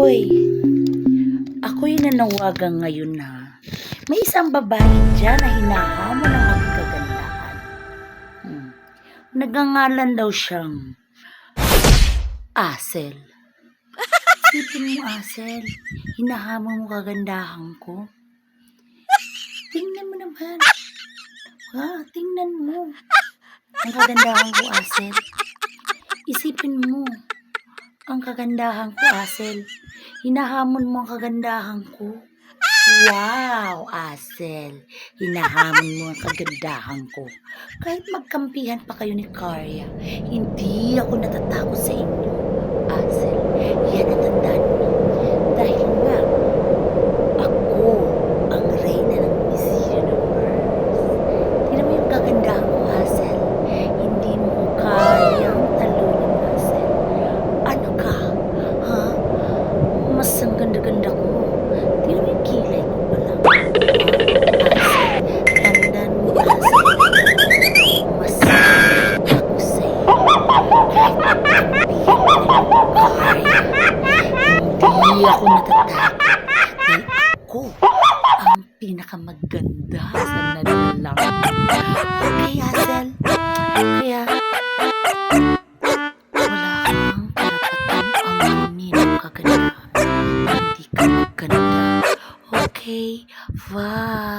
Hoy, ako'y nanawagan ngayon na may isang babae dyan na hinahamon ng aking kagandahan. Nagngangalan daw siyang Asel. Isipin mo, Asel, hinahamon mo kagandahan ko. Tingnan mo naman. Tingnan mo. Ang kagandahan ko, Asel. Isipin mo. Ang kagandahan ko, Asel. Hinahamon mo ang kagandahan ko. Wow, Asel. Hinahamon mo ang kagandahan ko. Kahit magkampihan pa kayo ni Karya, hindi ako natatakot sa inyo, Asel. Yan ang tandaan mo. Dahil nga, ako ang reyna ng Miss Universe. Tingnan mo yung kagandahan ko, Asel. Hindi mo ko kayang talunin, Asel. Ano ka? Ha? Mas ang ganda-ganda ko. Tingnan mo yung kilay ko pala. Asel, tandaan mo, Asel. Mas ako sa'yo. Kahit magkampihan ka ng Karya, hindi ako natatakot. Dahil ako ang pinakamaganda sa nalalang. Okay, Asel. Kaya, wala kang karapatang aminin ang kagandahan. Hindi ka maganda. Okay? Bye.